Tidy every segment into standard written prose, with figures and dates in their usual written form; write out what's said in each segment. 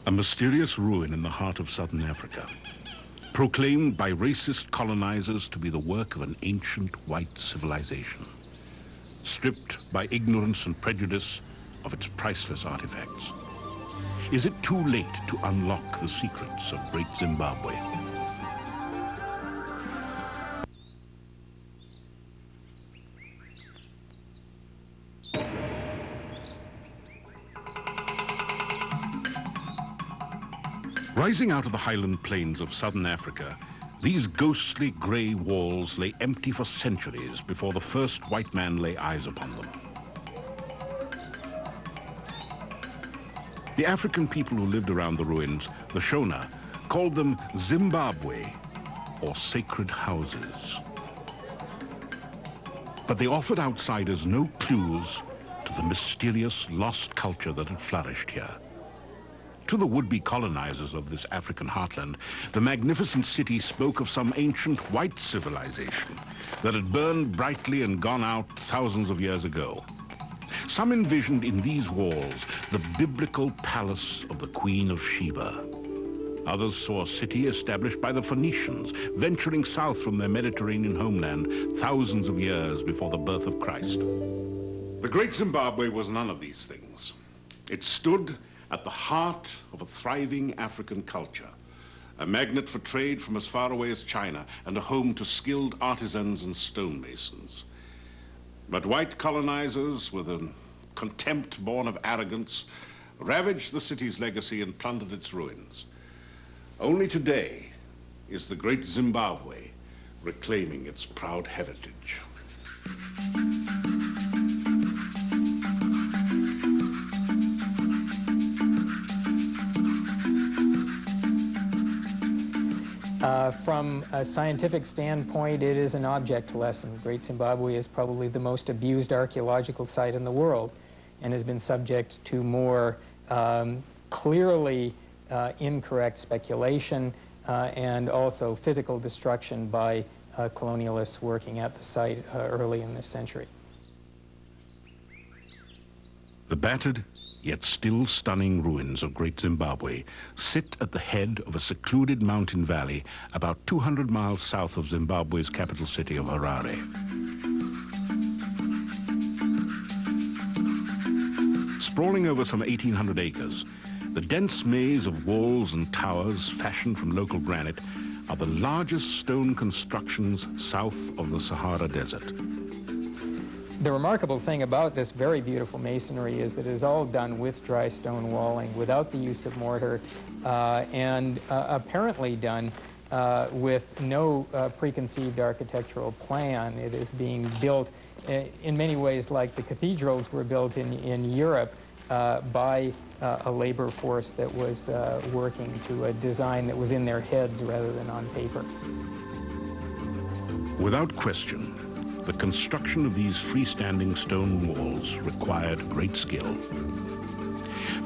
A mysterious ruin in the heart of southern Africa, proclaimed by racist colonizers to be the work of an ancient white civilization, stripped by ignorance and prejudice of its priceless artifacts. Is it too late to unlock the secrets of Great Zimbabwe? Rising out of the highland plains of southern Africa, these ghostly grey walls lay empty for centuries before the first white man lay eyes upon them. The African people who lived around the ruins, the Shona, called them Zimbabwe, or sacred houses. But they offered outsiders no clues to the mysterious lost culture that had flourished here. To the would-be colonizers of this African heartland, the magnificent city spoke of some ancient white civilization that had burned brightly and gone out thousands of years ago. Some envisioned in these walls the biblical palace of the Queen of Sheba. Others saw a city established by the Phoenicians, venturing south from their Mediterranean homeland thousands of years before the birth of Christ. The Great Zimbabwe was none of these things. It stood at the heart of a thriving African culture, a magnet for trade from as far away as China, and a home to skilled artisans and stonemasons. But white colonizers, with a contempt born of arrogance, ravaged the city's legacy and plundered its ruins. Only today is the Great Zimbabwe reclaiming its proud heritage. From a scientific standpoint, it is an object lesson. Great Zimbabwe is probably the most abused archaeological site in the world and has been subject to more clearly incorrect speculation and also physical destruction by colonialists working at the site early in this century. The battered, yet still stunning ruins of Great Zimbabwe sit at the head of a secluded mountain valley about 200 miles south of Zimbabwe's capital city of Harare. Sprawling over some 1,800 acres, the dense maze of walls and towers fashioned from local granite are the largest stone constructions south of the Sahara Desert. The remarkable thing about this very beautiful masonry is that it is all done with dry stone walling, without the use of mortar, and apparently done with no preconceived architectural plan. It is being built in many ways like the cathedrals were built in Europe by a labor force that was working to a design that was in their heads rather than on paper. Without question, the construction of these freestanding stone walls required great skill.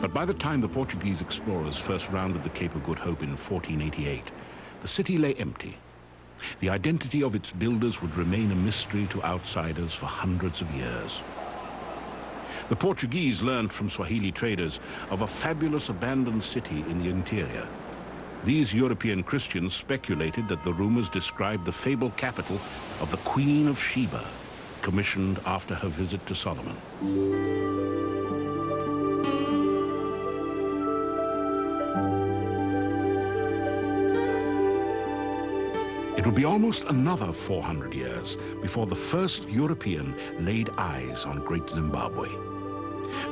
But by the time the Portuguese explorers first rounded the Cape of Good Hope in 1488, the city lay empty. The identity of its builders would remain a mystery to outsiders for hundreds of years. The Portuguese learned from Swahili traders of a fabulous abandoned city in the interior. These European Christians speculated that the rumors described the fabled capital of the Queen of Sheba, commissioned after her visit to Solomon. It would be almost another 400 years before the first European laid eyes on Great Zimbabwe.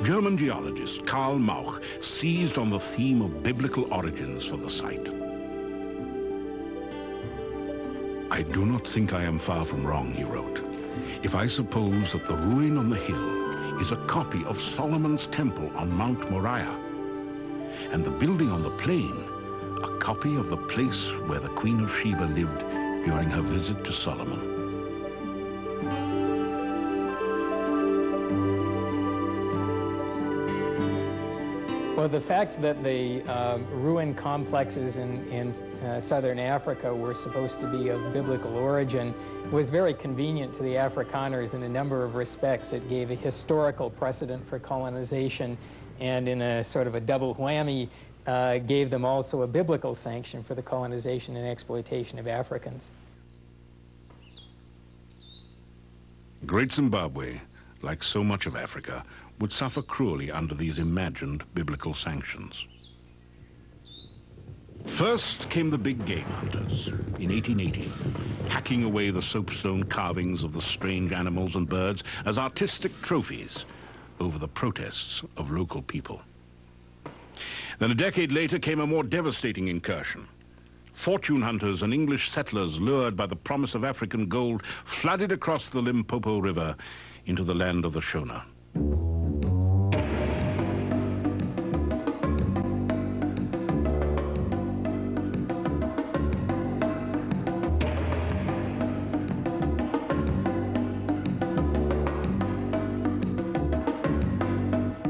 German geologist Karl Mauch seized on the theme of biblical origins for the site. "I do not think I am far from wrong," he wrote, "if I suppose that the ruin on the hill is a copy of Solomon's temple on Mount Moriah, and the building on the plain a copy of the place where the Queen of Sheba lived during her visit to Solomon." Well, the fact that the ruin complexes in southern Africa were supposed to be of biblical origin was very convenient to the Afrikaners in a number of respects. It gave a historical precedent for colonization, and in a sort of a double whammy, gave them also a biblical sanction for the colonization and exploitation of Africans. Great Zimbabwe, like so much of Africa, would suffer cruelly under these imagined biblical sanctions. First came the big game hunters in 1880, hacking away the soapstone carvings of the strange animals and birds as artistic trophies over the protests of local people. Then a decade later came a more devastating incursion. Fortune hunters and English settlers, lured by the promise of African gold, flooded across the Limpopo River into the land of the Shona.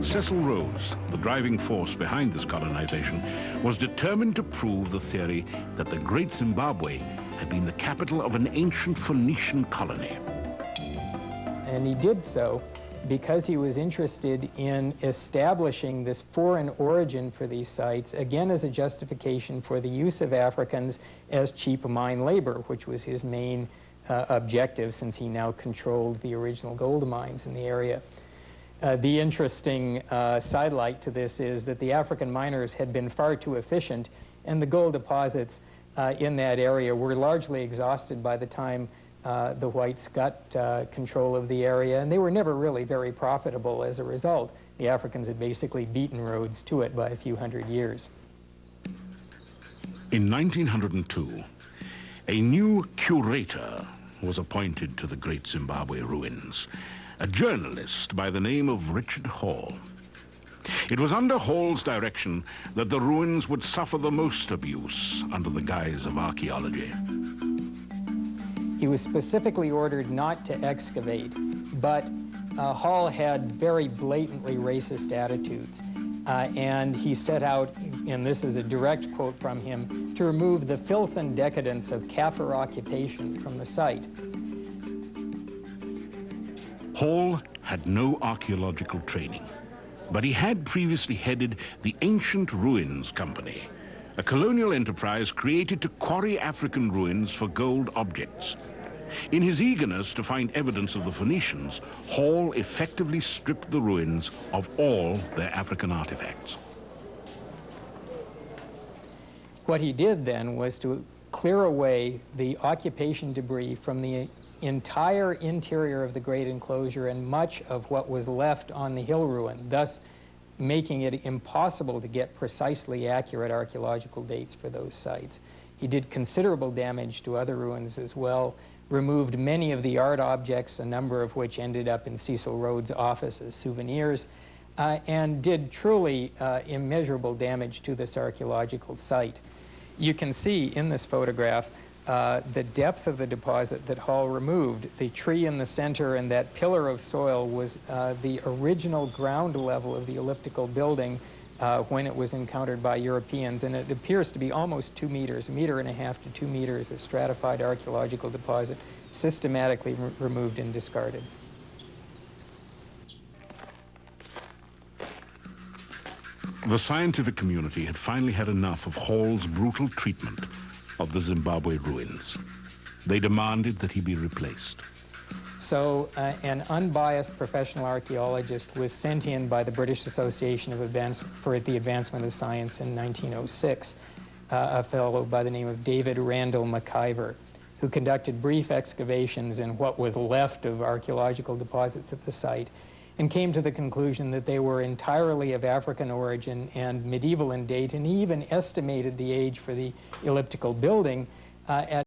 Cecil Rhodes, the driving force behind this colonization, was determined to prove the theory that the Great Zimbabwe had been the capital of an ancient Phoenician colony. And he did so because he was interested in establishing this foreign origin for these sites, again as a justification for the use of Africans as cheap mine labor, which was his main objective since he now controlled the original gold mines in the area. The interesting sidelight to this is that the African miners had been far too efficient, and the gold deposits in that area were largely exhausted by the time the whites got control of the area, and they were never really very profitable as a result. The Africans had basically beaten Rhodes to it by a few hundred years. In 1902, a new curator was appointed to the Great Zimbabwe ruins, a journalist by the name of Richard Hall. It was under Hall's direction that the ruins would suffer the most abuse under the guise of archaeology. He was specifically ordered not to excavate, but Hall had very blatantly racist attitudes. And he set out, and this is a direct quote from him, to remove the filth and decadence of Kaffir occupation from the site. Hall had no archaeological training, but he had previously headed the Ancient Ruins Company, a colonial enterprise created to quarry African ruins for gold objects. In his eagerness to find evidence of the Phoenicians, Hall effectively stripped the ruins of all their African artifacts. What he did then was to clear away the occupation debris from the entire interior of the great enclosure and much of what was left on the hill ruin, thus making it impossible to get precisely accurate archaeological dates for those sites. He did considerable damage to other ruins as well, removed many of the art objects, a number of which ended up in Cecil Rhodes' office as souvenirs, and did truly immeasurable damage to this archaeological site. You can see in this photograph the depth of the deposit that Hall removed. The tree in the center and that pillar of soil was the original ground level of the elliptical building when it was encountered by Europeans, and it appears to be almost 2 meters, 1.5 meters to 2 meters of stratified archaeological deposit, systematically removed and discarded. The scientific community had finally had enough of Hall's brutal treatment of the Zimbabwe ruins. They demanded that he be replaced. So an unbiased professional archaeologist was sent in by the British Association for the Advancement of Science in 1906, a fellow by the name of David Randall McIver, who conducted brief excavations in what was left of archaeological deposits at the site, and came to the conclusion that they were entirely of African origin and medieval in date, and he even estimated the age for the elliptical building at